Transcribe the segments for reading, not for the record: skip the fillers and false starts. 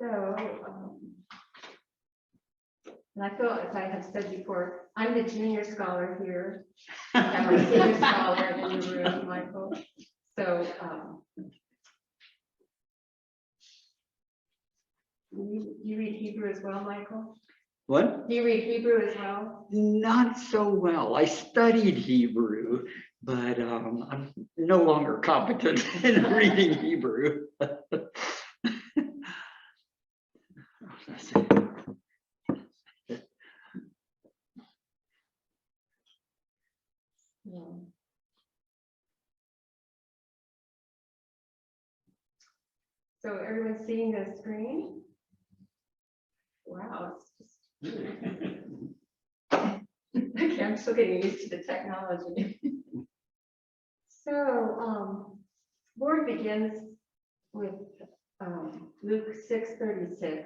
So, and I feel, as I have said before, I'm the junior scholar here. I have our senior scholar in the room, Michael. So, you read Hebrew as well, Michael? What? Do you read Hebrew as well? Not so well. I studied Hebrew, but I'm no longer competent in reading Hebrew. So everyone's seeing the screen? Wow, it's just okay, I'm still getting used to the technology. So Borg begins with Luke 6:36.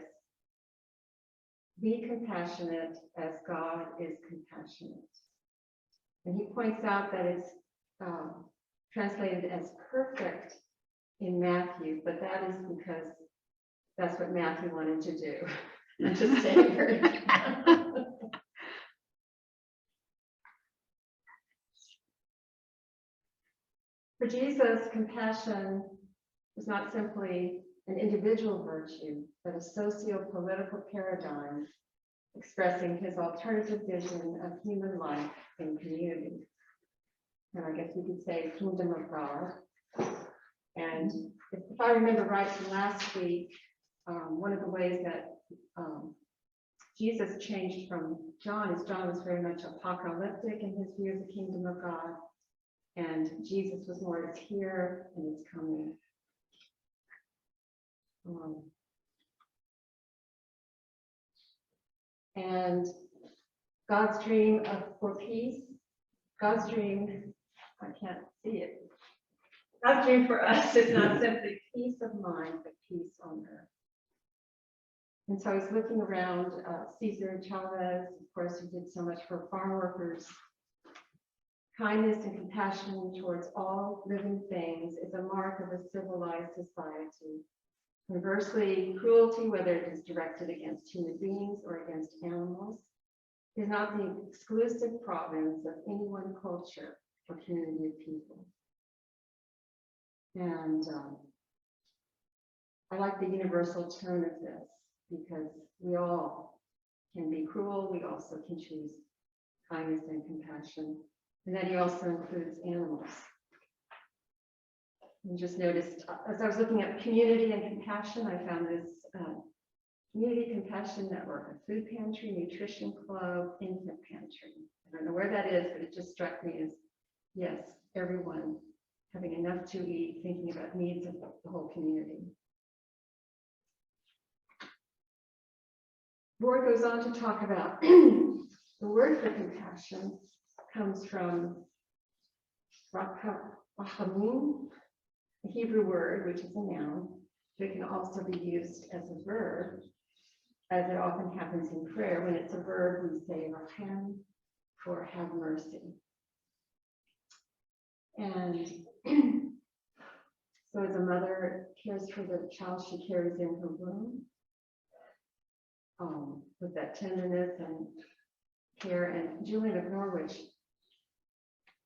Be compassionate as God is compassionate. And he points out that it's translated as perfect in Matthew, but that is because that's what Matthew wanted to do. I'm just saying. For Jesus, compassion was not simply an individual virtue, but a socio-political paradigm expressing his alternative vision of human life in community. And I guess we could say kingdom of God. And if I remember right from last week, one of the ways that Jesus changed from John is John was very much apocalyptic in his view of the kingdom of God. And Jesus was more, it's here and it's coming. And God's dream for peace, God's dream, I can't see it. God's dream for us is not simply peace of mind, but peace on earth. And so I was looking around, Cesar Chavez, of course, who did so much for farm workers. Kindness and compassion towards all living things is a mark of a civilized society. Conversely, cruelty, whether it is directed against human beings or against animals, is not the exclusive province of any one culture or community of people. And I like the universal tone of this because we all can be cruel. We also can choose kindness and compassion. And then he also includes animals. And just noticed, as I was looking at community and compassion, I found this Community Compassion Network, a food pantry, nutrition club, infant pantry. I don't know where that is, but it just struck me as, yes, everyone having enough to eat, thinking about needs of the whole community. Borg goes on to talk about the word for compassion comes from rachamim, a Hebrew word, which is a noun, but it can also be used as a verb, as it often happens in prayer. When it's a verb, we say rachem, for have mercy. And so as a mother cares for the child she carries in her womb, with that tenderness and care. And Julian of Norwich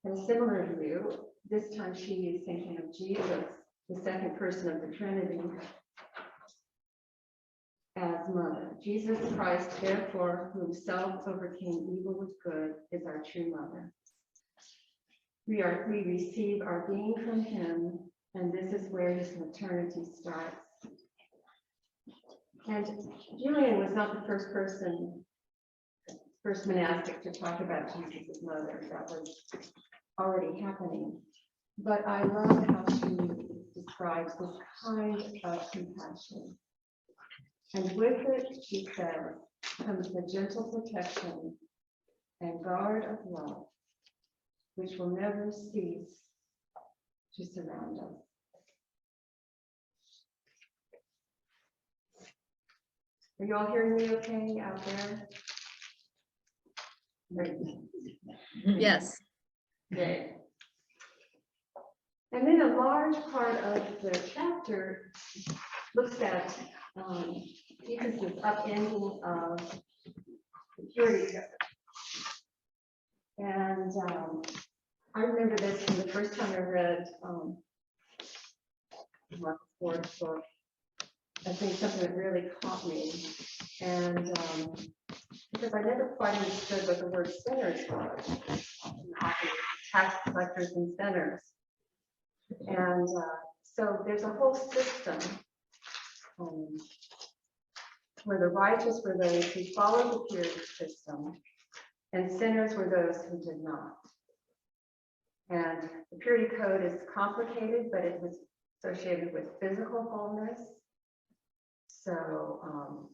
had a similar view. This time she is thinking of Jesus, the second person of the Trinity, as mother. Jesus Christ, therefore, who himself overcame evil with good, is our true mother. We receive our being from him, and this is where his maternity starts. And Julian was not the first monastic to talk about Jesus' mother. That was already happening. But I love how she describes this kind of compassion. And with it, she says, comes the gentle protection and guard of love, which will never cease to surround us. Are you all hearing me okay out there? Yes. Okay. And then a large part of the chapter looks at Jesus is upending of the purity code. And I remember this from the first time I read Marcus Borg's book. I think something that really caught me. And because I never quite understood what the word sinners was. Often tax collectors and sinners. And so there's a whole system where the righteous were those who followed the purity system, and sinners were those who did not. And the purity code is complicated, but it was associated with physical wholeness. So,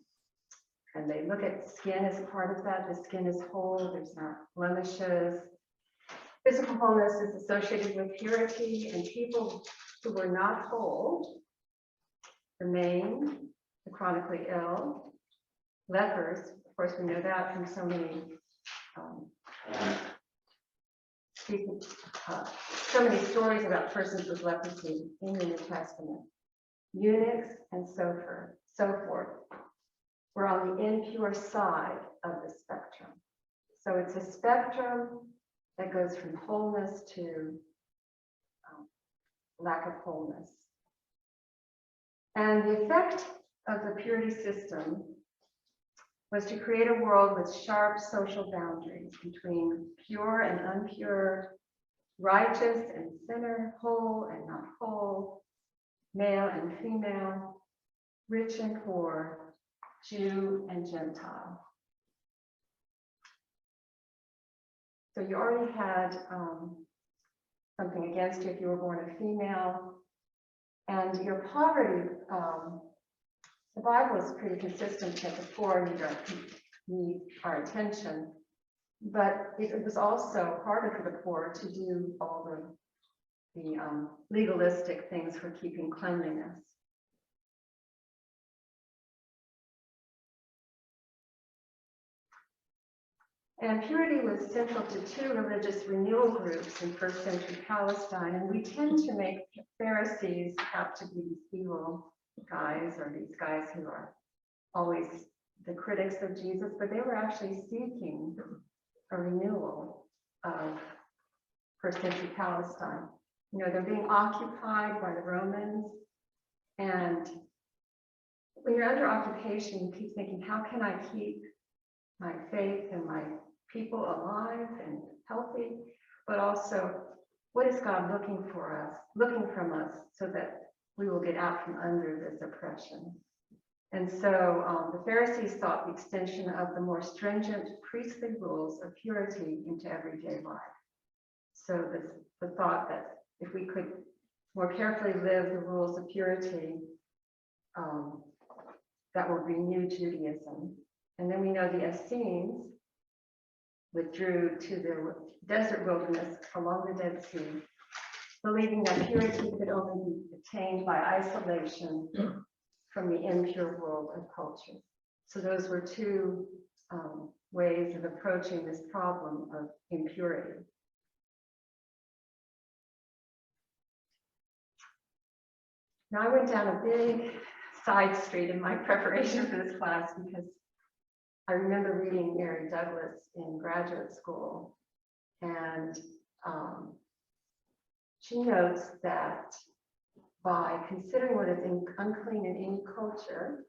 and they look at skin as part of that. The skin is whole, there's not blemishes. Physical wholeness is associated with purity, and people who were not whole, the maimed, the chronically ill, lepers. Of course, we know that from so many so many stories about persons with leprosy in the New Testament. Eunuchs and so forth. We're on the impure side of the spectrum. So it's a spectrum that goes from wholeness to lack of wholeness. And the effect of the purity system was to create a world with sharp social boundaries between pure and impure, righteous and sinner, whole and not whole, male and female, rich and poor, Jew and Gentile. So you already had something against you if you were born a female, and your poverty, the Bible is pretty consistent that the poor need our attention, but it was also harder for the poor to do all the legalistic things for keeping cleanliness. And purity was central to two religious renewal groups in first century Palestine, and we tend to make Pharisees out to be these evil guys, or these guys who are always the critics of Jesus, but they were actually seeking a renewal of first century Palestine. You know, they're being occupied by the Romans, and when you're under occupation, you keep thinking, how can I keep my faith and my people alive and healthy? But also, what is God looking from us, so that we will get out from under this oppression? And so the Pharisees sought the extension of the more stringent priestly rules of purity into everyday life. So the thought that if we could more carefully live the rules of purity, that will renew Judaism. And then we know the Essenes withdrew to the desert wilderness along the Dead Sea, believing that purity could only be attained by isolation from the impure world of culture. So those were two ways of approaching this problem of impurity. Now, I went down a big side street in my preparation for this class because I remember reading Mary Douglas in graduate school, and she notes that by considering what is unclean in any culture,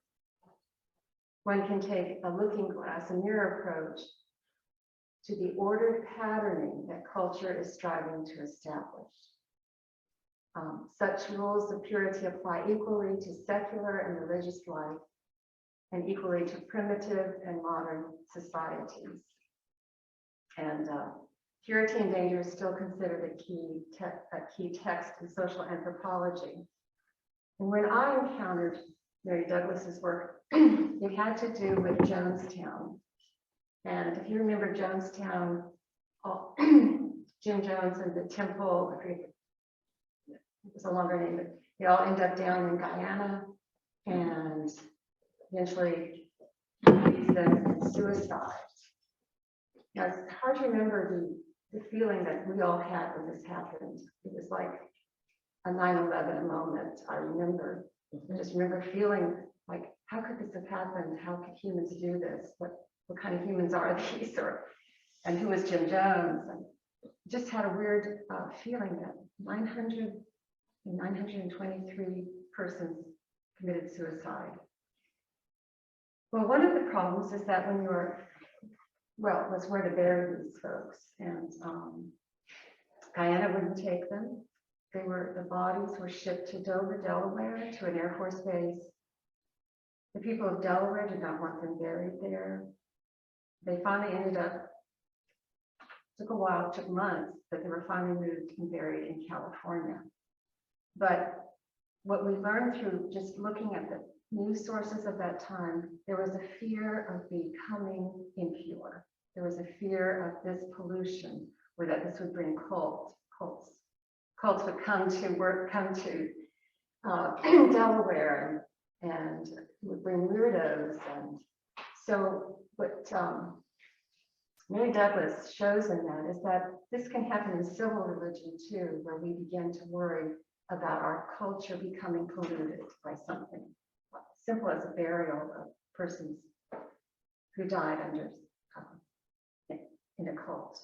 one can take a looking glass, a mirror approach to the ordered patterning that culture is striving to establish. Such rules of purity apply equally to secular and religious life, and equally to primitive and modern societies. And purity and danger is still considered a key text in social anthropology. And when I encountered Mary Douglas's work, it had to do with Jonestown. And if you remember Jonestown, Jim Jones and the Temple, I forget, it was a longer name, but they all end up down in Guyana, and eventually leads them in suicide. Now, it's hard to remember the feeling that we all had when this happened. It was like a 9/11 moment, I remember. I just remember feeling like, how could this have happened? How could humans do this? What kind of humans are these? And who was Jim Jones? And just had a weird feeling that 923 persons committed suicide. Well, one of the problems is that when you're, well, it was where to bury these folks, and Guyana wouldn't take them. The bodies were shipped to Dover, Delaware, to an Air Force base. The people of Delaware did not want them buried there. They finally ended up, took a while, took months, but they were finally moved and buried in California. But what we learned through just looking at the news sources of that time, there was a fear of becoming impure. There was a fear of this pollution, or that this would bring cults. Cults would come to Delaware and would bring weirdos. And so what Mary Douglas shows in that is that this can happen in civil religion too, where we begin to worry about our culture becoming polluted by something simple as a burial of persons who died under in a cult.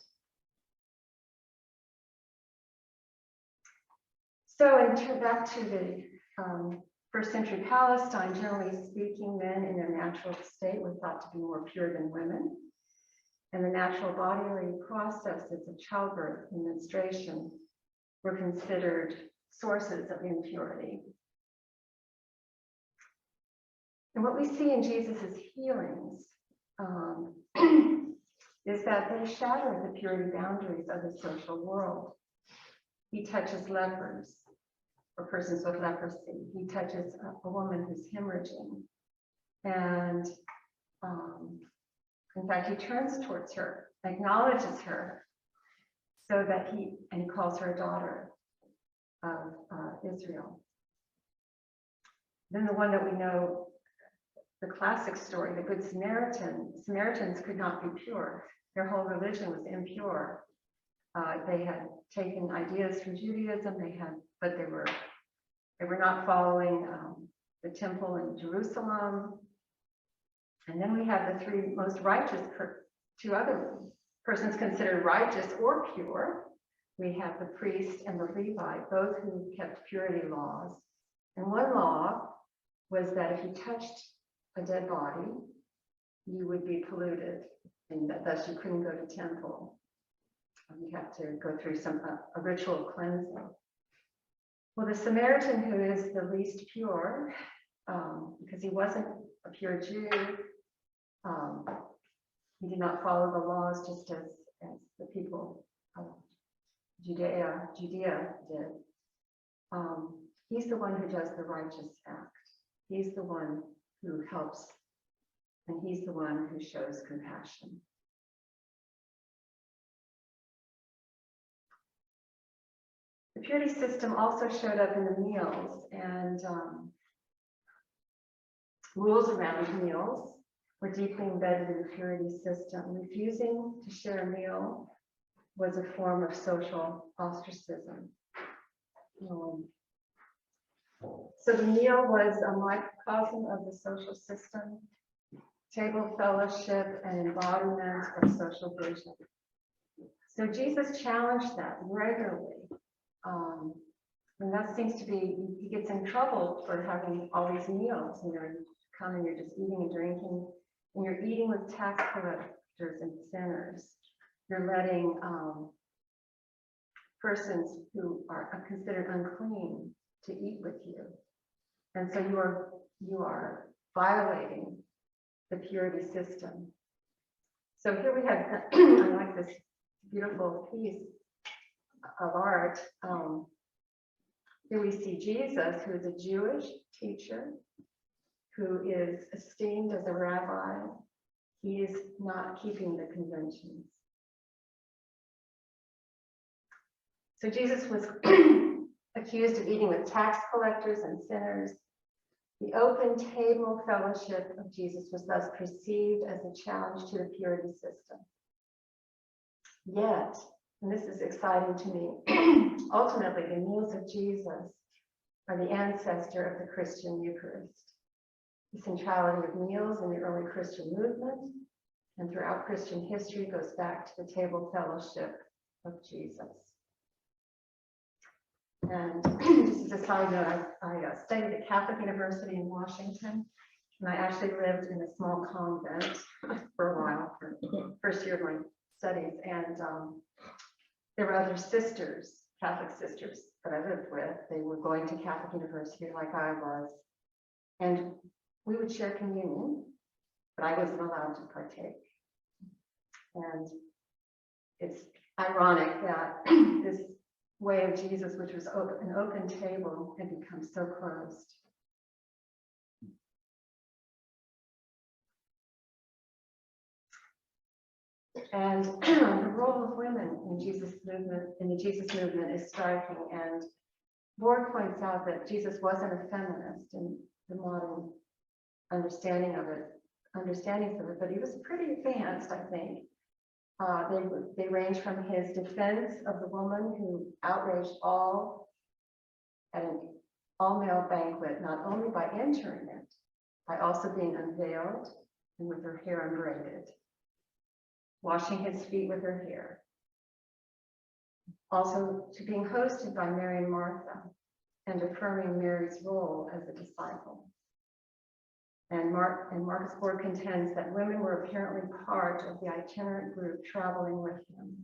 So, and turn back to the first century Palestine, generally speaking, men in their natural state were thought to be more pure than women. And the natural bodily processes of childbirth and menstruation were considered sources of impurity. And what we see in Jesus's healings is that they shatter the purity boundaries of the social world. He touches lepers or persons with leprosy. He touches a woman who's hemorrhaging. And in fact, he turns towards her, acknowledges her, so that he calls her a daughter of Israel. Then the one that we know, the classic story, the Good Samaritan. Samaritans could not be pure. Their whole religion was impure. They had taken ideas from Judaism. But they were not following the temple in Jerusalem. And then we have the three most righteous, two other persons considered righteous or pure. We have the priest and the Levite, both who kept purity laws. And one law was that if you touched a dead body, you would be polluted, and thus you couldn't go to temple. You have to go through a ritual cleansing. Well, the Samaritan, who is the least pure, because he wasn't a pure Jew, he did not follow the laws just as the people of Judea did. He's the one who does the righteous act. He's the one who helps, and he's the one who shows compassion. The purity system also showed up in the meals, and rules around meals were deeply embedded in the purity system. Refusing to share a meal was a form of social ostracism. So the meal was a microcosm of the social system, table fellowship, and embodiment of social vision. So Jesus challenged that regularly. And that seems to be, he gets in trouble for having all these meals. You come and you're just eating and drinking, and you're eating with tax collectors and sinners. You're letting persons who are considered unclean to eat with you. And so you are violating the purity system. So here we have, I like this beautiful piece of art. Here we see Jesus, who is a Jewish teacher, who is esteemed as a rabbi. He is not keeping the conventions. So Jesus was accused of eating with tax collectors and sinners. The open table fellowship of Jesus was thus perceived as a challenge to the purity system. Yet, and this is exciting to me, ultimately the meals of Jesus are the ancestor of the Christian Eucharist. The centrality of meals in the early Christian movement and throughout Christian history goes back to the table fellowship of Jesus. And just as a side note, I studied at Catholic University in Washington, and I actually lived in a small convent for a while, for the first year of my studies. And there were other sisters, Catholic sisters that I lived with. They were going to Catholic University like I was. And we would share communion, but I wasn't allowed to partake. And it's ironic that this way of Jesus, which was an open table, had become so closed. And the role of women in the Jesus movement is striking. And Borg points out that Jesus wasn't a feminist in the modern understandings of it, but he was pretty advanced, I think. They range from his defense of the woman who outraged all at an all-male banquet, not only by entering it, by also being unveiled and with her hair unbraided, washing his feet with her hair. Also to being hosted by Mary and Martha and affirming Mary's role as a disciple. And Marcus Borg contends that women were apparently part of the itinerant group traveling with him.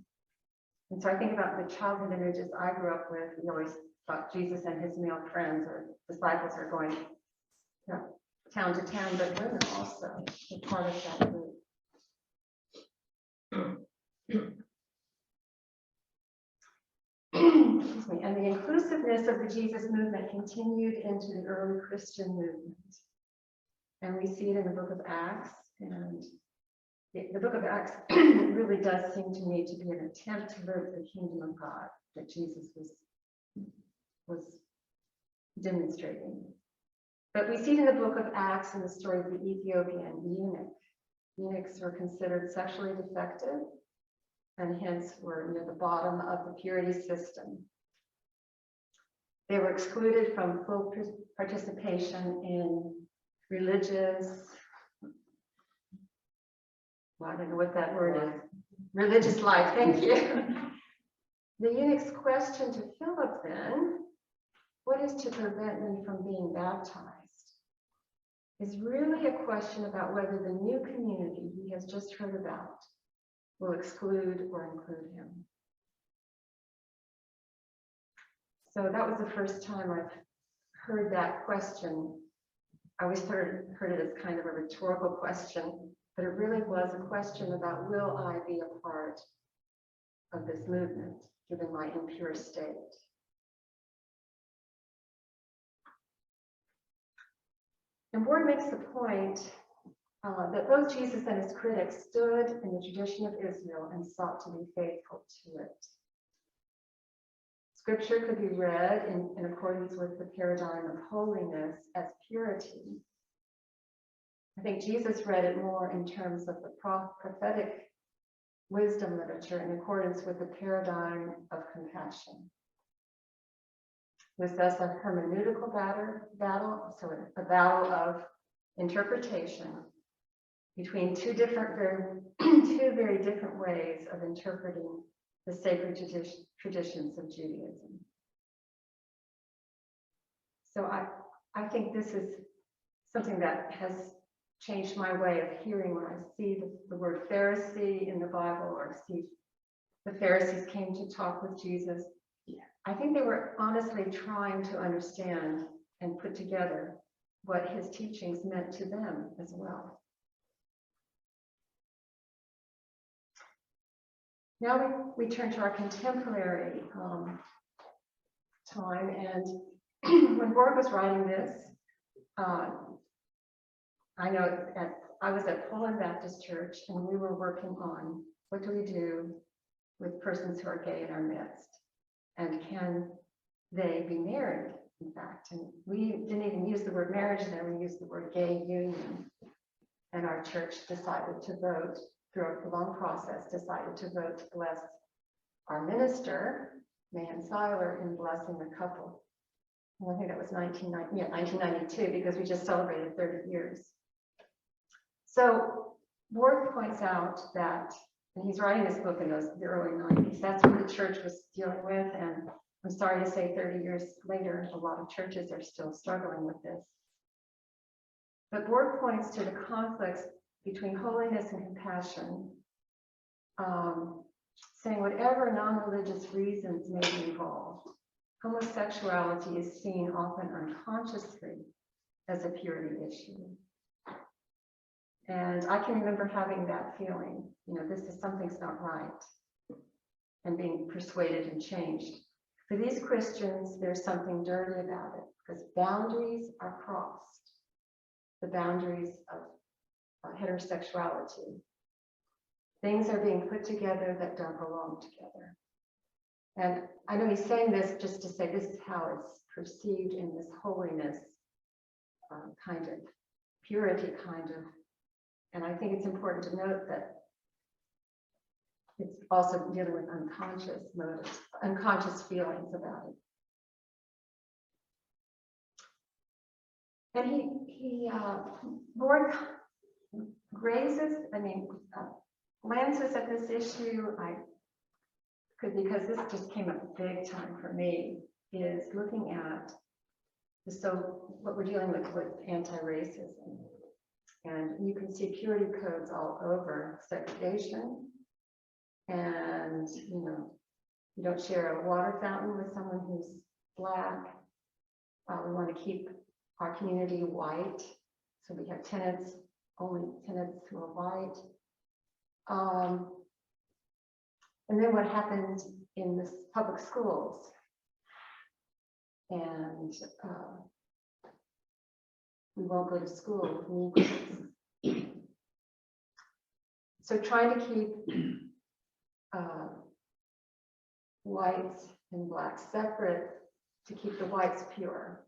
And so I think about the childhood images I grew up with. We always thought Jesus and his male friends or disciples are going town to town, but women also were part of that group. Excuse me. And the inclusiveness of the Jesus movement continued into the early Christian movement. And we see it in the book of Acts. And the book of Acts really does seem to me to be an attempt to live the kingdom of God that Jesus was demonstrating. But we see it in the book of Acts in the story of the Ethiopian eunuch. Eunuchs were considered sexually defective and hence were near the bottom of the purity system. They were excluded from full participation in religious, well, I don't know what that word is, religious life, thank you. The eunuch's question to Philip then, what is to prevent me from being baptized, is really a question about whether the new community he has just heard about will exclude or include him. So that was the first time I've heard that question. I always heard it as kind of a rhetorical question, but it really was a question about, will I be a part of this movement, given my impure state? And Borg makes the point that both Jesus and his critics stood in the tradition of Israel and sought to be faithful to it. Scripture could be read in accordance with the paradigm of holiness as purity. I think Jesus read it more in terms of the prophetic wisdom literature in accordance with the paradigm of compassion. It was thus a hermeneutical battle, so a battle of interpretation between two very different ways of interpreting the sacred traditions of Judaism. So I think this is something that has changed my way of hearing when I see the word Pharisee in the Bible, or see the Pharisees came to talk with Jesus. I think they were honestly trying to understand and put together what his teachings meant to them as well. Now we turn to our contemporary time, and when Borg was writing this, I know I was at Poland Baptist Church, and we were working on what do we do with persons who are gay in our midst, and can they be married, in fact? And we didn't even use the word marriage there, we used the word gay union. And our church decided to vote, through a long process, decided to vote to bless our minister, Mahan Seiler, in blessing the couple. I think that was 1992, because we just celebrated 30 years. So Borg points out that, and he's writing this book in the early 90s, that's what the church was dealing with. And I'm sorry to say 30 years later, a lot of churches are still struggling with this. But Borg points to the conflicts between holiness and compassion, saying whatever non-religious reasons may be involved, homosexuality is seen often unconsciously as a purity issue. And I can remember having that feeling, this is something's not right, and being persuaded and changed. For these Christians, there's something dirty about it, because boundaries are crossed, the boundaries of heterosexuality. Things are being put together that don't belong together. And I know he's saying this just to say this is how it's perceived in this holiness kind of purity kind of. And I think it's important to note that it's also dealing with unconscious motives, unconscious feelings about it. And Borg glances at this issue, because this just came up big time for me, is looking at what we're dealing with anti-racism. And you can see purity codes all over segregation. And, you don't share a water fountain with someone who's Black. We want to keep our community white. So we have only tenants who are white. And then what happened in the public schools. And we won't go to school with Negroes. So trying to keep whites and Blacks separate to keep the whites pure.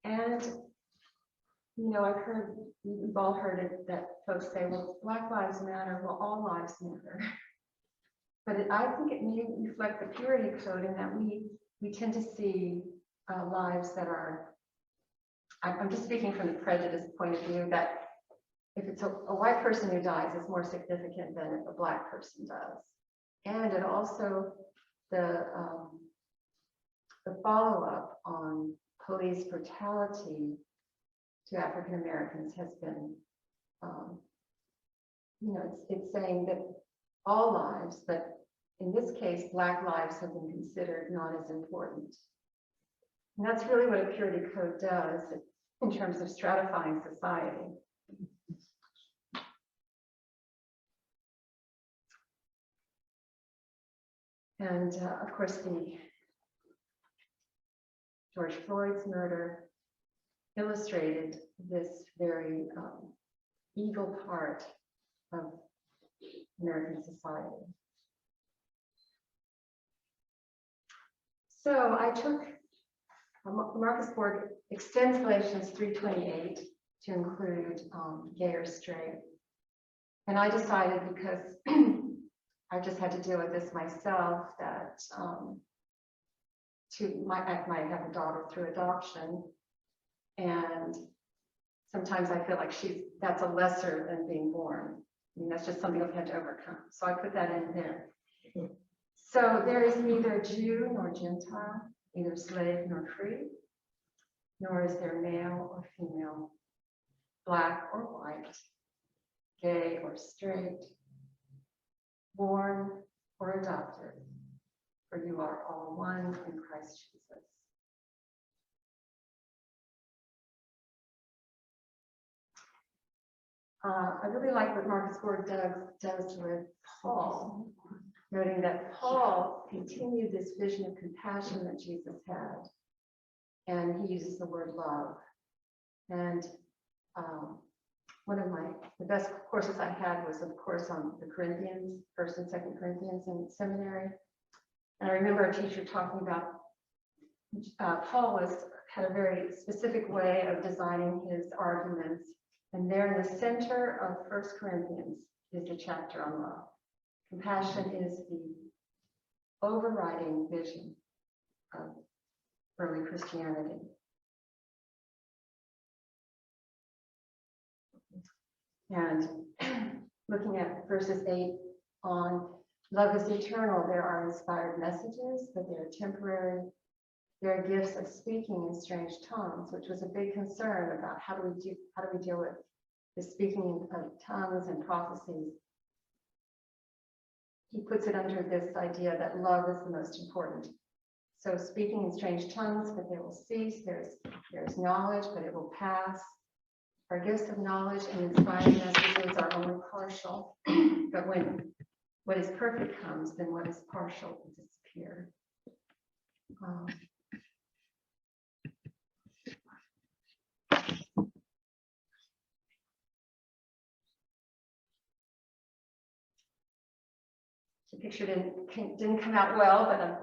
And, we've all heard it, that folks say, well, Black lives matter, well, all lives matter. But I think it may reflect the purity code in that we tend to see lives that are, I'm just speaking from the prejudice point of view, that if it's a white person who dies, it's more significant than if a Black person does. And it also, the follow-up on police brutality to African Americans has been, it's saying that all lives, but in this case, Black lives have been considered not as important. And that's really what a purity code does in terms of stratifying society. And of course, the George Floyd's murder illustrated this very evil part of American society. So I took, Marcus Borg extends Galatians 3:28 to include gay or straight. And I decided, because I just had to deal with this myself, that I might have a daughter through adoption. And sometimes I feel like that's a lesser than being born. I mean, that's just something I've had to overcome. So I put that in there. So there is neither Jew nor Gentile, neither slave nor free, nor is there male or female, Black or white, gay or straight, born or adopted, for you are all one in Christ Jesus. I really like what Marcus Borg does with Paul, noting that Paul continued this vision of compassion that Jesus had, and he uses the word love. And one of the best courses I had was, of course, on the Corinthians, 1st and 2nd Corinthians in seminary. And I remember a teacher talking about Paul had a very specific way of designing his arguments. And there in the center of 1 Corinthians, is the chapter on love. Compassion is the overriding vision of early Christianity. And looking at verses 8 on, love is eternal. There are inspired messages, but they're temporary. There are gifts of speaking in strange tongues, which was a big concern about how do we deal with the speaking of tongues and prophecies. He puts it under this idea that love is the most important. So speaking in strange tongues, but they will cease. There's knowledge, but it will pass. Our gifts of knowledge and inspiring messages are only partial. But when what is perfect comes, then what is partial will disappear. The picture didn't come out well, but it's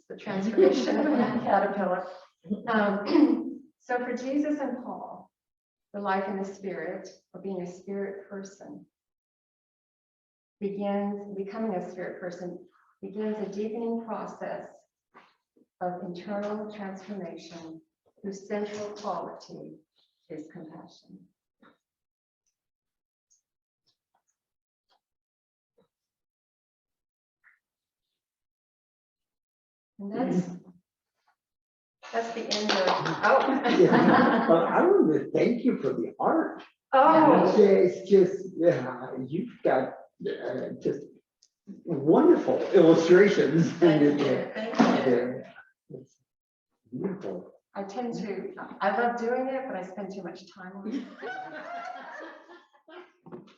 the transformation of a caterpillar. So for Jesus and Paul, the life in the spirit, or being a spirit person, becoming a spirit person begins a deepening process of internal transformation whose central quality is compassion. And that's the end of, Yeah. Well, I want to thank you for the art. oh, It's just, yeah, you've got just wonderful illustrations. thank you, thank you. Yeah, it's beautiful. I love doing it, but I spend too much time on it.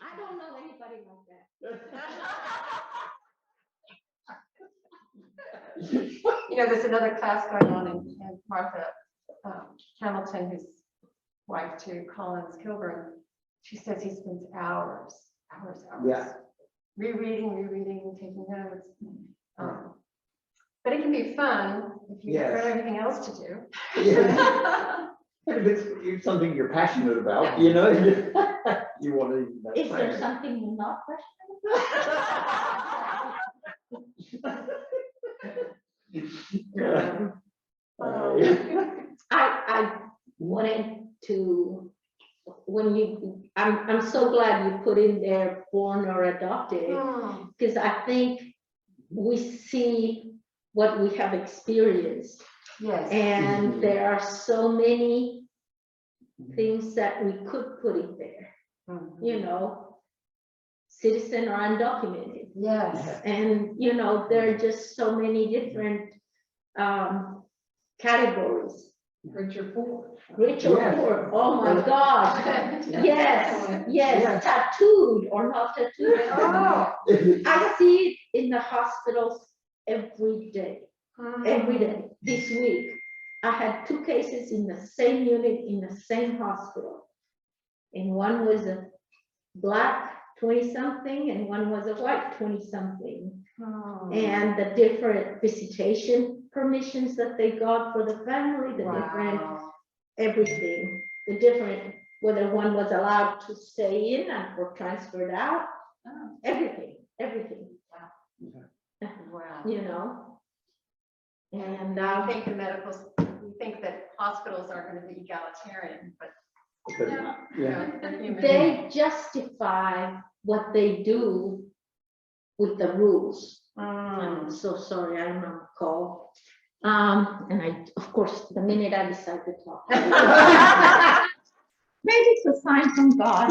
I don't know anybody like that. There's another class going on and Martha Hamilton, whose wife to Collins Kilburn, she says he spends hours. Yeah. Rereading, taking notes. But it can be fun if you've got everything else to do. Yeah. If it's something you're passionate about, you want to. Is there something you're not passionate Yeah. I wanted to, I'm so glad you put in there born or adopted, because I think we see what we have experienced. Yes. And there are so many things that we could put in there, citizen or undocumented. Yes. And, there are just so many different categories. Rich or poor. Rich or poor, oh my gosh. Yes, tattooed or not tattooed. Oh. I see it in the hospitals every day. Every day. This week, I had 2 cases in the same unit in the same hospital. And one was a black 20-something and one was a white 20-something. And the different visitation permissions that they got for the family, the different everything, the different, whether one was allowed to stay in or transferred out, everything. Wow. And you think that hospitals are going to be egalitarian, but they're human. they justify what they do with the rules. I'm so sorry, I'm on call. And I, of course, the minute I decide to talk, maybe it's a sign from God.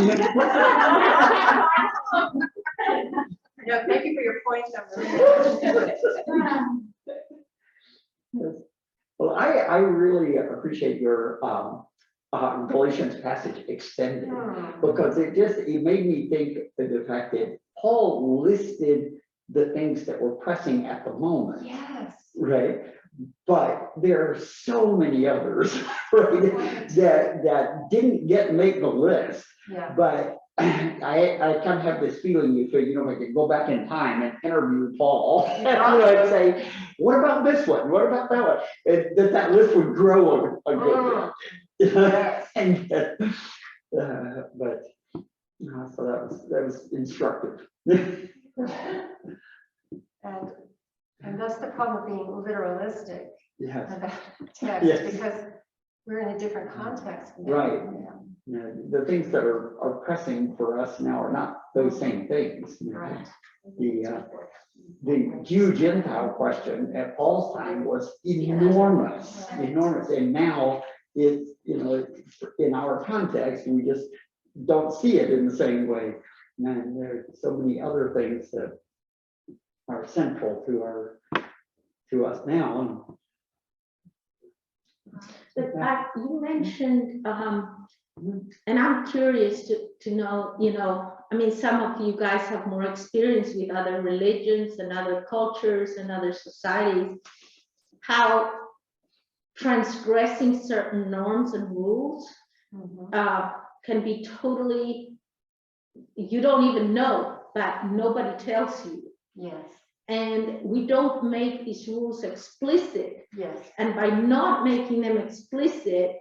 No, thank you for your points. Well, I really appreciate your Galatians passage extended, because it made me think of the fact that Paul listed the things that were pressing at the moment. Yes. Right. But there are so many others, right, that didn't make the list. Yeah. But I kind of have this feeling if I could go back in time and interview Paul, I'd say, what about this one? What about that one? That list would grow a good bit. Yes. And but So that was instructive. And that's the problem of being literalistic Yes, about text, Yes. because we're in a different context now. Right. Yeah. The things that are pressing for us now are not those same things. Right. The Jew Gentile question at Paul's time was enormous, enormous, and now it's, in our context, we just don't see it in the same way. And there are so many other things that are central to us now. But you mentioned, and I'm curious to know, I mean, some of you guys have more experience with other religions and other cultures and other societies, how transgressing certain norms and rules can be totally, you don't even know, but nobody tells you. Yes. And we don't make these rules explicit. Yes. And by not making them explicit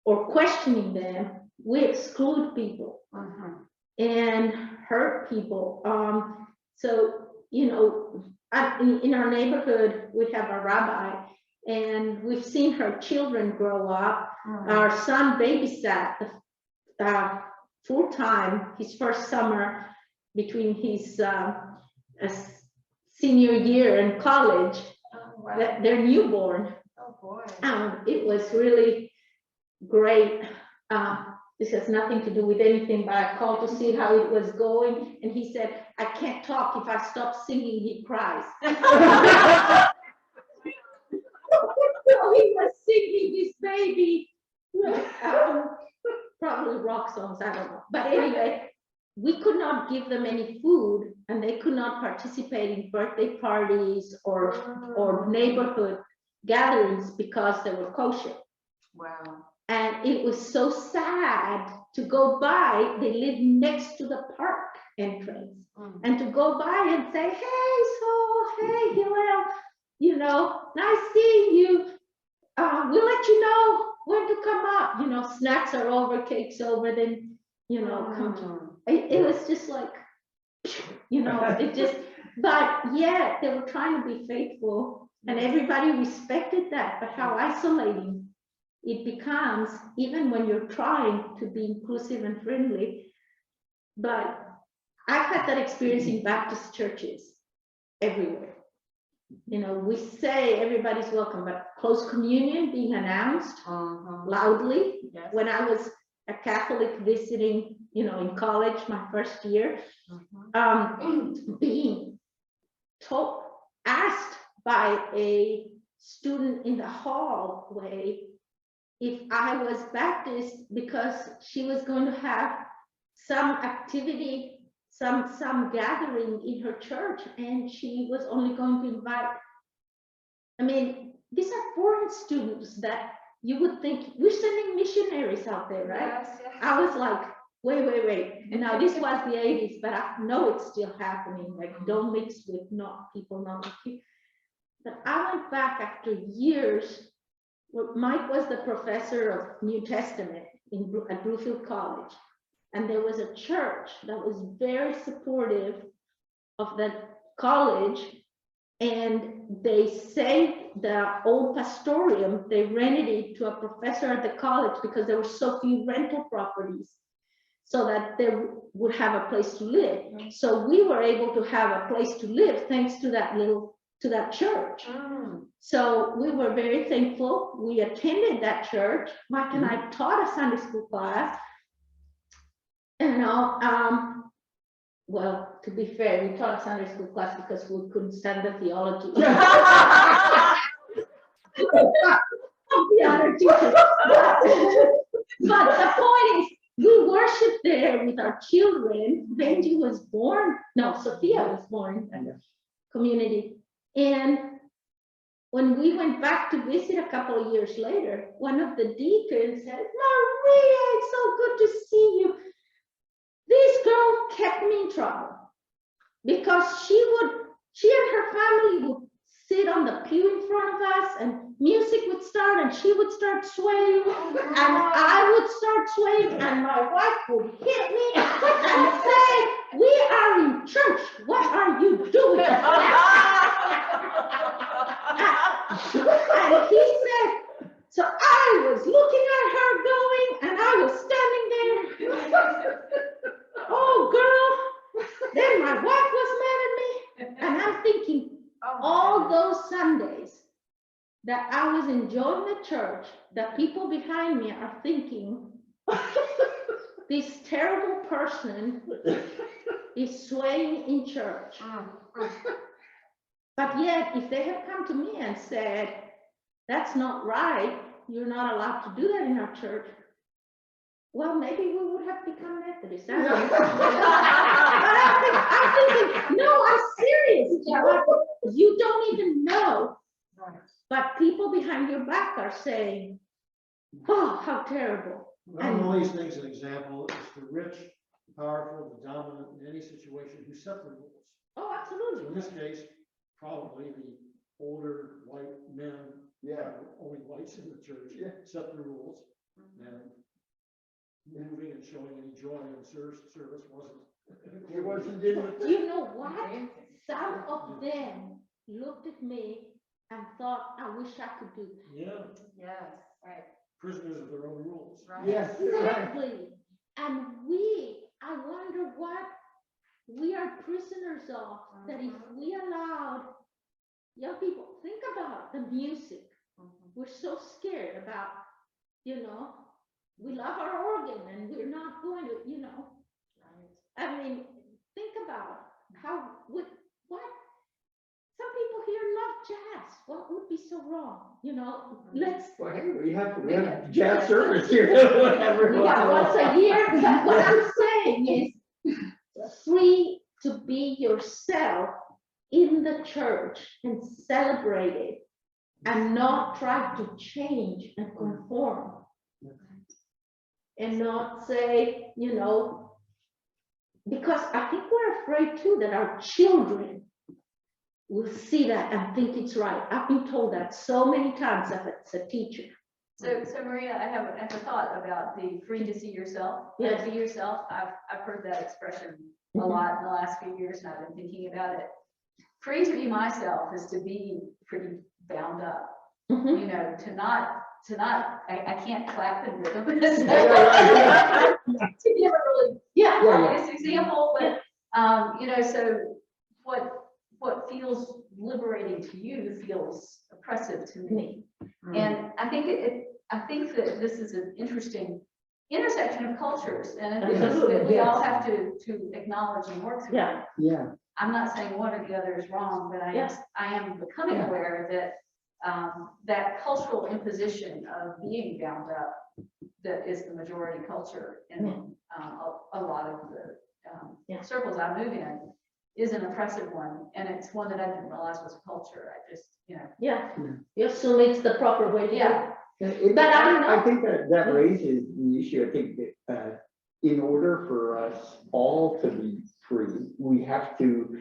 or questioning them, we exclude people and hurt people. So, in our neighborhood, we have a rabbi, and we've seen her children grow up. Our son babysat full time his first summer between his senior year in college. Oh, wow. They're newborn. Oh, boy. It was really great. This has nothing to do with anything, but I called to see how it was going, and he said, I can't talk. If I stop singing, he cries. So he was singing his baby, probably rock songs, I don't know. But anyway, we could not give them any food, and they could not participate in birthday parties or neighborhood gatherings because they were kosher. Wow. And it was so sad to go by. They lived next to the park entrance, and to go by and say, hey, Hillel, nice seeing you. We'll let you know when to come up. Snacks are over, cake's over, then, come to. It was just like, it just, but yeah, they were trying to be faithful, and everybody respected that. But how isolating it becomes, even when you're trying to be inclusive and friendly. But I've had that experience in Baptist churches everywhere. We say everybody's welcome, but close communion being announced loudly. Yes. When I was a Catholic visiting, in college, my first year, being asked by a student in the hallway if I was Baptist, because she was going to have some activity, some gathering in her church, and she was only going to invite. I mean, these are foreign students that you would think we're sending missionaries out there, right? Yes, yes. I was like, wait. And now this was the 80s, but I know it's still happening. Like, don't mix with people not like you. But I went back after years. Mike was the professor of New Testament at Bluefield College, and there was a church that was very supportive of the college, and they saved the old pastorium. They rented it to a professor at the college because there were so few rental properties, so that they would have a place to live. So we were able to have a place to live thanks to that church. So we were very thankful. We attended that church. Mike and I taught a Sunday school class. Well, to be fair, we taught a Sunday school class because we couldn't stand the theology. The other teachers. But the point is, we worshiped there with our children. Benji was born, Sophia was born in the community. And when we went back to visit a couple of years later, one of the deacons said, Maria, it's so good to see you. This girl kept me in trouble because she and her family would sit on the pew in front of us, and music would start and she would start swaying, and I would start swaying, and my wife would hit me and say, "We are in church. What are you doing?" And he said, so I was looking at her going, and I was standing there. Oh, girl. Then my wife was mad at me, and I'm thinking, all those Sundays that I was enjoying the church, the people behind me are thinking, this terrible person is swaying in church. But yet, if they had come to me and said, that's not right, you're not allowed to do that in our church, well, maybe we would have become Methodists. But I'm thinking, no, I'm serious. You don't even know. But people behind your back are saying, oh, how terrible. I don't know these things an example. It's the rich, the powerful, the dominant in any situation who set the rules. Oh, So absolutely. in this case, probably the older white men, only whites in the church, set the rules. And moving and showing any joy in service wasn't. It wasn't. You know what? Some of them looked at me and thought, I wish I could do that. Yeah, Yes, right. prisoners of their own rules. Right. Yes. Exactly. And I wonder what we are prisoners of, that if we allowed young people, think about the music. We're so scared about, we love our organ and we're not going to, I mean, think about what some people here love jazz. What would be so wrong? Well, hey, we have jazz service here. Once a year. But what I'm saying is free to be yourself in the church and celebrate it and not try to change and conform. And not say, because I think we're afraid too that our children will see that and think it's right. I've been told that so many times as a teacher. So Maria, I have a thought about the free to see yourself. Yes. Be yourself. I've heard that expression a lot in the last few years, and I've been thinking about it. Free to be myself is to be pretty bound up. To not. I can't clap in rhythm. To give a really obvious example, but so what feels liberating to you feels oppressive to me. And I think that this is an interesting intersection of cultures, and we all have to acknowledge and work through it. Yeah. I'm not saying one or the other is wrong, but I am becoming aware that that cultural imposition of being bound up that is the majority culture in a lot of the circles I move in is an oppressive one, and it's one that I didn't realize was a culture. I just, you assume it's the proper way to do it. But I think that raises the issue. I think that in order for us all to be free, we have to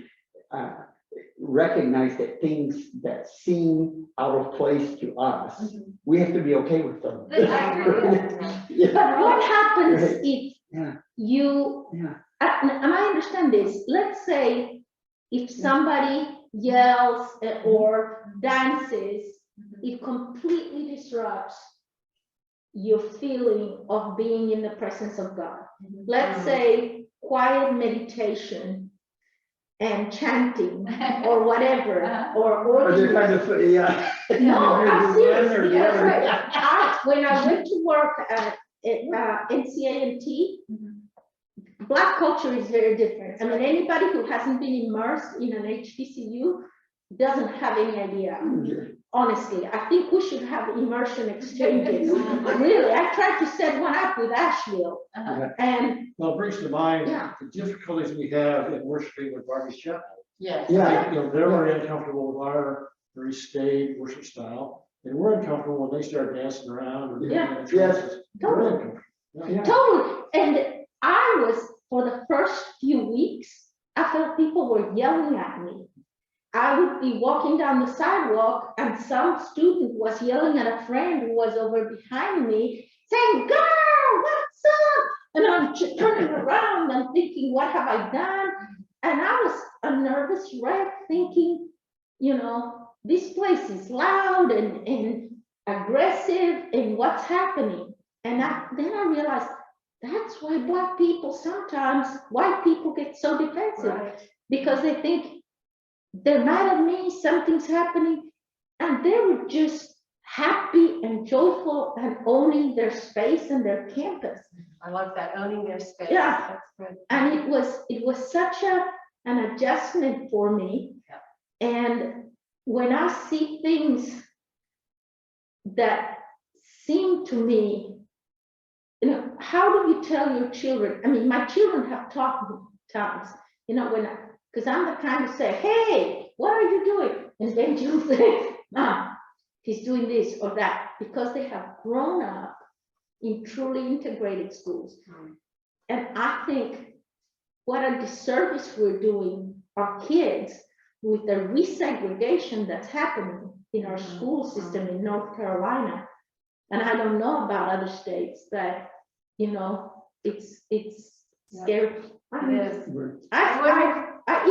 recognize that things that seem out of place to us, we have to be okay with them. But what happens if you, and I understand this, let's say if somebody yells or dances, it completely disrupts your feeling of being in the presence of God. Let's say quiet meditation and chanting or whatever, or they're kind of, no, I'm serious. Or the That's other. right. When I went to work at NCA&T, Black culture is very different. I mean, anybody who hasn't been immersed in an HBCU doesn't have any idea. Honestly, I think we should have immersion exchanges. Really, I tried to set one up with Asheville, and Well, it brings to mind the difficulties we have in worshiping with Barbie's Chapel. Yes. They're very uncomfortable with our very staid worship style, and we're uncomfortable when they start dancing around or doing trances. We're uncomfortable. totally. And I was, for the first few weeks, I felt people were yelling at me. I would be walking down the sidewalk and some student was yelling at a friend who was over behind me saying, "Girl, what's up?" And I'm turning around and thinking, what have I done? And I was a nervous wreck thinking, you know, this place is loud and aggressive and what's happening? And then I realized that's why Black people sometimes, white people get so defensive, Right. because they think they're mad at me, something's happening, and they were just happy and joyful and owning their space and their campus. I love that, owning their space. Yeah. That's good. And it was such an adjustment for me. Yeah. And when I see things that seem to me, you know, how do you tell your children? I mean, my children have taught me times, you know, because I'm the kind to say, "Hey, what are you doing?" And then you say, "Mom, he's doing this or that," because they have grown up in truly integrated schools. And I think what a disservice we're doing our kids with the resegregation that's happening in our school system in North Carolina. And I don't know about other states that, you know, it's scary. I mean, It is.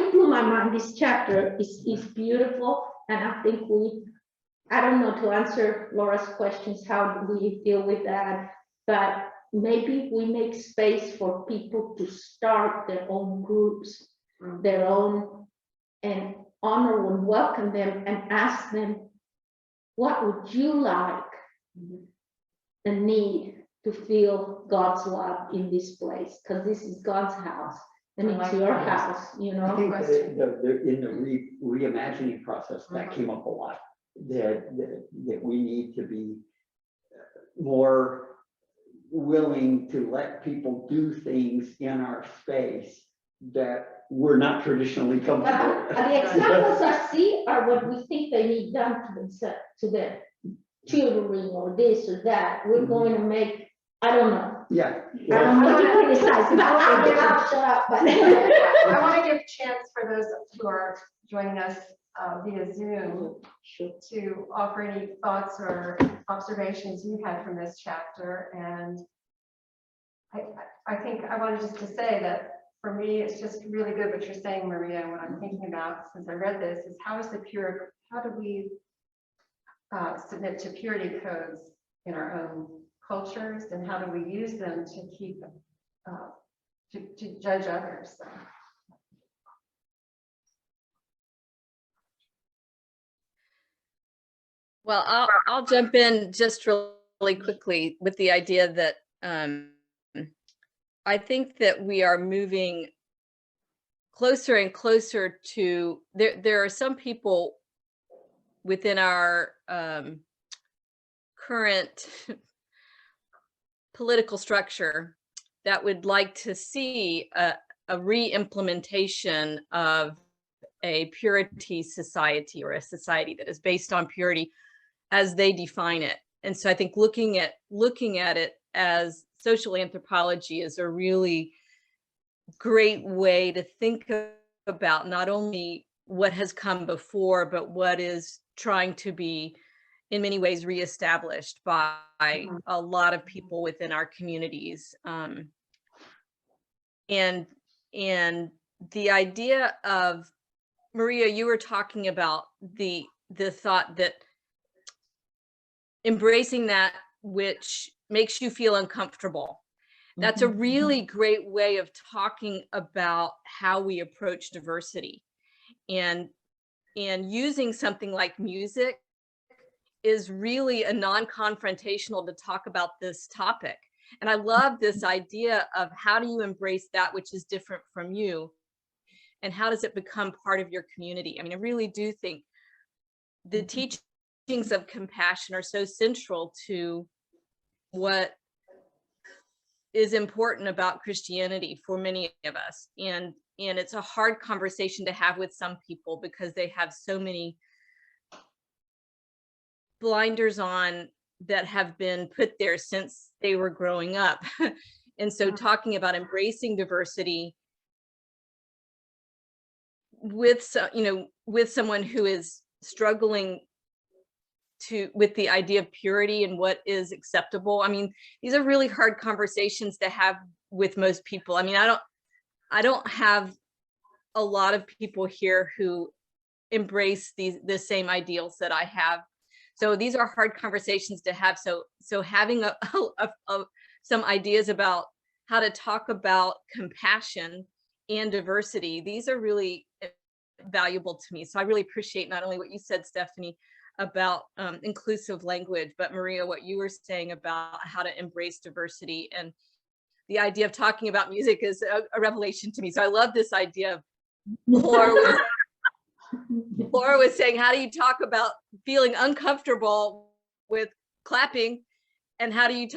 it blew my mind. This chapter is beautiful. And I think I don't know, to answer Laura's questions, how do we deal with that? But maybe we make space for people to start their own groups, their own, and honor and welcome them and ask them, what would you like and need to feel God's love in this place? Because this is God's house and it's your house, you I know? think in the reimagining process, that came up a lot, that we need to be more willing to let people do things in our space that we're not traditionally comfortable with. The examples I see are what we think they need done to themselves, to their children or this or that. We're going to make, I don't know. Yeah. I don't want to criticize, but I'll shut up. But I want to give a chance for those who are joining us via Zoom to offer any thoughts or observations you had from this chapter. And I think I wanted just to say that for me, it's just really good what you're saying, Maria. And what I'm thinking about since I read this is how do we submit to purity codes in our own cultures, and how do we use them to keep to judge others? So. Well, I'll jump in just really quickly with the idea that I think that we are moving closer and closer to, there are some people within our current political structure that would like to see a re-implementation of a purity society, or a society that is based on purity as they define it. And so I think looking at it as social anthropology is a really great way to think about not only what has come before, but what is trying to be in many ways reestablished by a lot of people within our communities. And the idea of, Maria, you were talking about the thought that embracing that which makes you feel uncomfortable. That's a really great way of talking about how we approach diversity. And using something like music is really a non-confrontational to talk about this topic. And I love this idea of how do you embrace that which is different from you, and how does it become part of your community? I mean, I really do think the teachings of compassion are so central to what is important about Christianity for many of us. And it's a hard conversation to have with some people because they have so many blinders on that have been put there since they were growing up. And so talking about embracing diversity with someone who is struggling with the idea of purity and what is acceptable. I mean, these are really hard conversations to have with most people. I mean, I don't have a lot of people here who embrace the same ideals that I have. So these are hard conversations to have. So having some ideas about how to talk about compassion and diversity, these are really valuable to me. So I really appreciate not only what you said, Stephanie, about inclusive language, but Maria, what you were saying about how to embrace diversity. And the idea of talking about music is a revelation to me. So I love this idea of Laura was saying, how do you talk about feeling uncomfortable with clapping? And how do you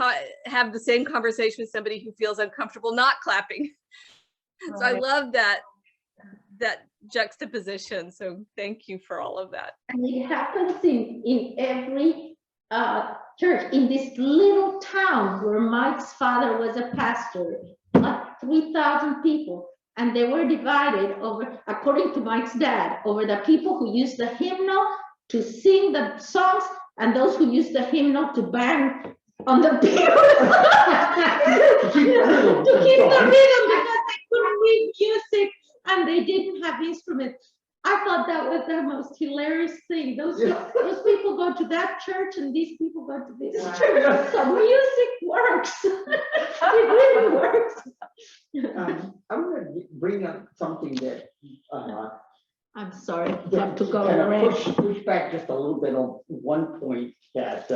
have the same conversation with somebody who feels uncomfortable not clapping? Right. So I love that juxtaposition. So thank you for all of that. And it happens in every church. In this little town where Mike's father was a pastor, like 3,000 people, and they were divided over, according to Mike's dad, over the people who used the hymnal to sing the songs and those who used the hymnal to bang on the pews to keep the rhythm because they couldn't read music and they didn't have instruments. I thought that was the most hilarious thing. Those people go to that church and these people go to this church. So music works. It really works. I'm going to bring up something that I'm sorry, that to go kind around. of push back just a little bit on one point that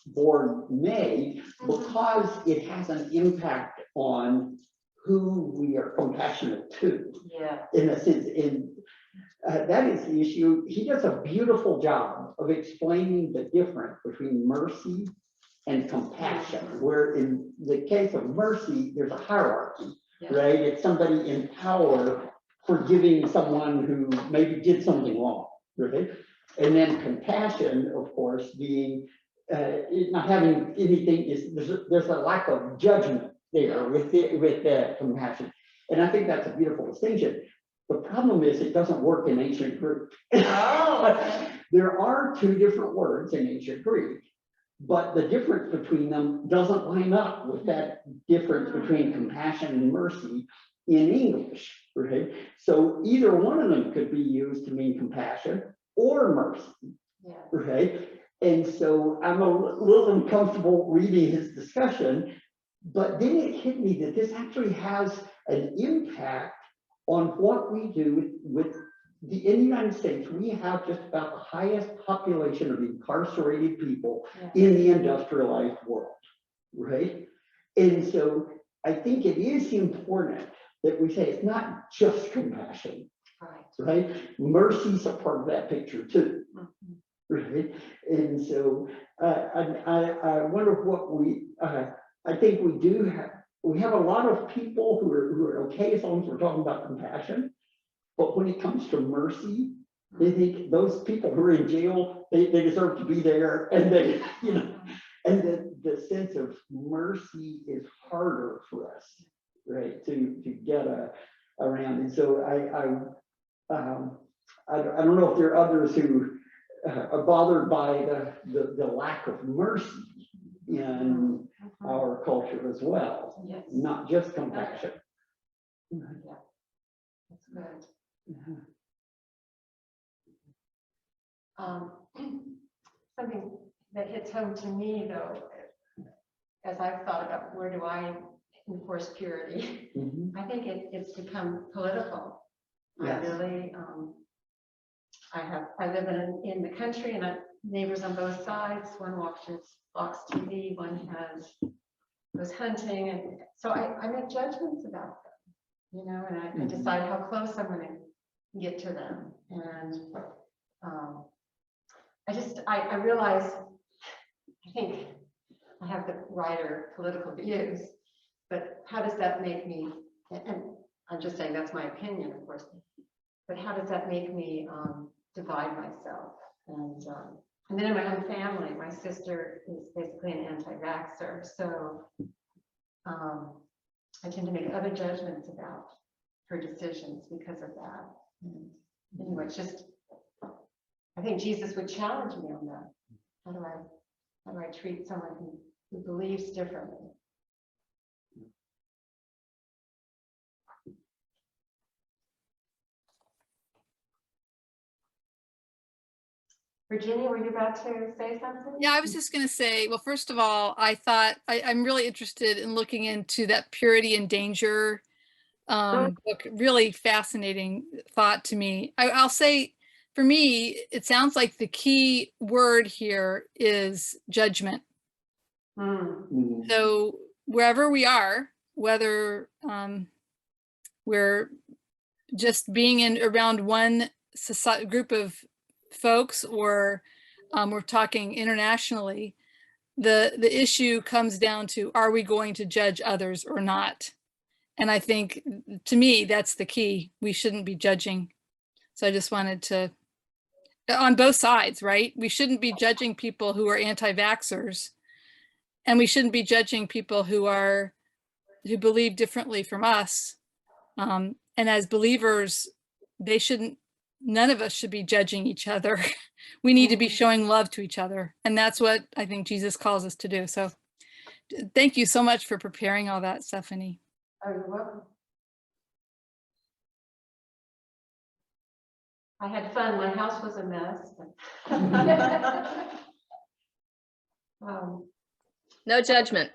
Borg made, because it has an impact on who we are compassionate to. Yeah. In a sense, that is the issue. He does a beautiful job of explaining the difference between mercy and compassion, where in the case of mercy, there's a hierarchy, right? It's somebody in power forgiving someone who maybe did something wrong, right? And then compassion, of course, being not having anything, there's a lack of judgment there with compassion. And I think that's a beautiful distinction. The problem is it doesn't work in ancient Greek. Oh. There are two different words in ancient Greek, but the difference between them doesn't line up with that difference between compassion and mercy in English, right? So either one of them could be used to mean compassion or mercy, right? And so I'm a little uncomfortable reading his discussion, but then it hit me that this actually has an impact on what we do in the United States. We have just about the highest population of incarcerated people in the industrialized world, right? And so I think it is important that we say it's not just compassion, right? Mercy's a part of that picture too, right? And so I wonder what I think we do have. We have a lot of people who are okay as long as we're talking about compassion, but when it comes to mercy, they think those people who are in jail, they deserve to be there, and they, and the sense of mercy is harder for us, right, to get around. And so I don't know if there are others who are bothered by the lack of mercy in our culture as well, not just compassion. Yeah, that's good. Something that hits home to me, though, as I've thought about where do I enforce purity, I think it's become political. Yes. I really, I live in the country, and I have neighbors on both sides. One watches Fox TV, one goes hunting, and so I make judgments about them, and I decide how close I'm going to get to them. And I realize, I think I have the wider political views, but how does that make me, and I'm just saying that's my opinion, of course, but how does that make me divide myself? And then in my own family, my sister is basically an anti-vaxxer, so I tend to make other judgments about her decisions because of that. And anyway, it's just, I think Jesus would challenge me on that. How do I treat someone who believes differently? Virginia, were you about to say something? Yeah, I was just going to say, well, first of all, I thought I'm really interested in looking into that Purity and Danger book. Really fascinating thought to me. I'll say, for me, it sounds like the key word here is judgment. Mm. So wherever we are, whether we're just being in around one group of folks, or we're talking internationally, the issue comes down to, are we going to judge others or not? And I think, to me, that's the key. We shouldn't be judging. So I just wanted to, on both sides, right? We shouldn't be judging people who are anti-vaxxers, and we shouldn't be judging people who believe differently from us. And as believers, none of us should be judging each other. We need to be showing love to each other. And that's what I think Jesus calls us to do. So thank you so much for preparing all that, Stephanie. Oh, you're welcome. I had fun. My house was a mess. No judgment.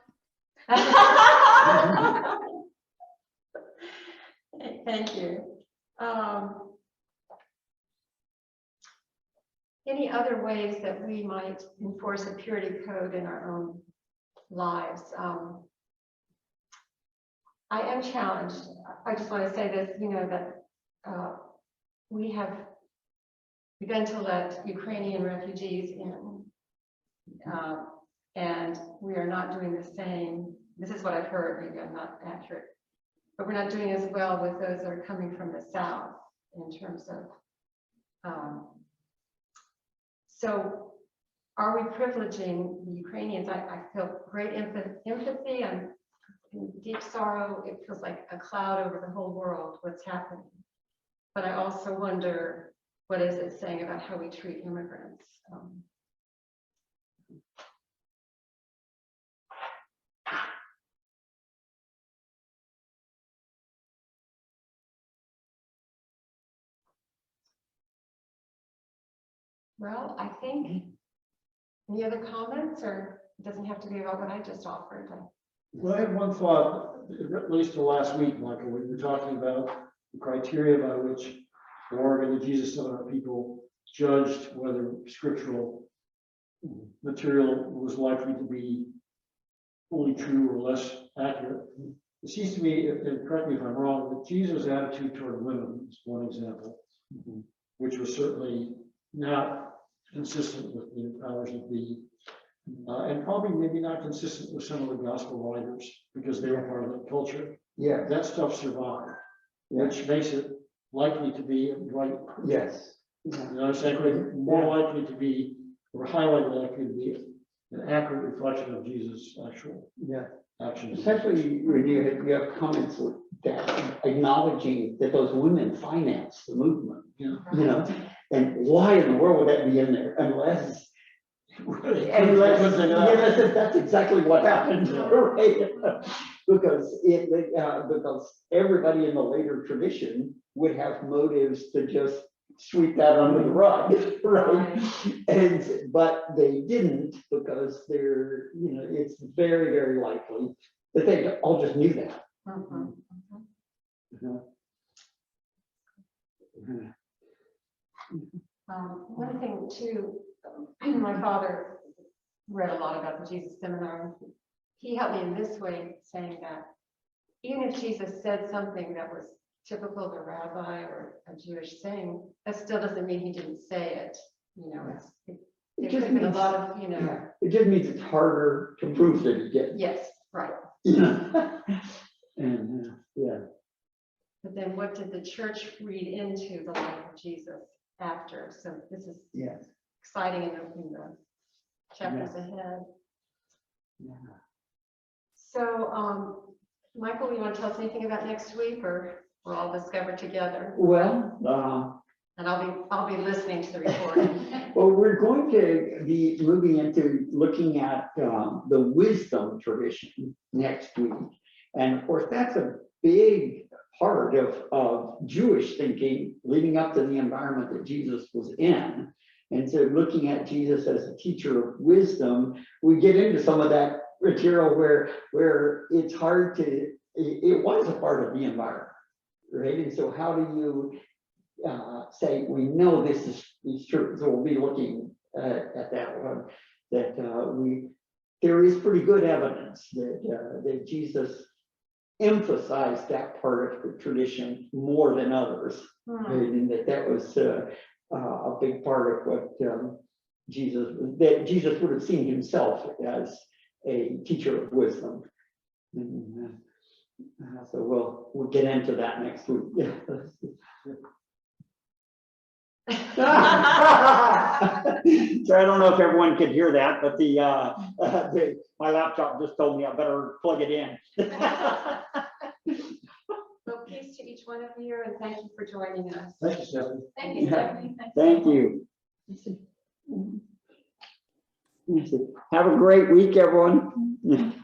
Thank you. Any other ways that we might enforce a purity code in our own lives? I am challenged. I just want to say this, that we have begun to let Ukrainian refugees in, and we are not doing the same. This is what I've heard, maybe I'm not accurate, but we're not doing as well with those that are coming from the South in terms of, so are we privileging the Ukrainians? I feel great empathy. I'm in deep sorrow. It feels like a cloud over the whole world, what's happening. But I also wonder, what is it saying about how we treat immigrants? Well, I think, any other comments, or it doesn't have to be about what I just offered? Well, I had one thought, it relates to last week, Michael, when we were talking about the criteria by which Borg and the Jesus seminar people judged whether scriptural material was likely to be fully true or less accurate. It seems to me, and correct me if I'm wrong, that Jesus' attitude toward women is one example, which was certainly not consistent with the powers that be, and probably maybe not consistent with some of the gospel writers, because they were part of that culture. Yeah. That stuff survived, which makes it likely to be right. Yes. You know, it's actually more likely to be, or highly likely to be, an accurate reflection of Jesus' actual actions. Especially when you have comments like that acknowledging that those women finance the movement. Yeah. And why in the world would that be in there unless that's exactly what happened, right? Because everybody in the later tradition would have motives to just sweep that under the rug, right? But they didn't, because they're, it's very, very likely that they all just knew that. One thing too, my father read a lot about the Jesus seminar. He helped me in this way, saying that even if Jesus said something that was typical of a rabbi or a Jewish saying, that still doesn't mean he didn't say it. It could have been a lot of, It just means it's harder to prove that he did. Yes, right. And But then what did the church read into the life of Jesus after? So this is exciting in the chapters ahead. So, Michael, you want to tell us anything about next week, or we'll all discover together. Well, And I'll be listening to the recording. well, we're going to be moving into looking at the wisdom tradition next week. And of course, that's a big part of Jewish thinking leading up to the environment that Jesus was in. And so looking at Jesus as a teacher of wisdom, we get into some of that material where it's hard to, it was a part of the environment, right? And so how do you say, we know this is true? So we'll be looking at that one, that there is pretty good evidence that Jesus emphasized that part of the tradition more than others, right? And that was a big part of what Jesus would have seen himself as a teacher of wisdom. And, so we'll get into that next week. Yeah. So I don't know if everyone could hear that, but my laptop just told me I better plug it in. Well, peace to each one of you, and thank you for joining us. Thank you, Stephanie. Thank you, Stephanie. Thank you. Have a great week, everyone.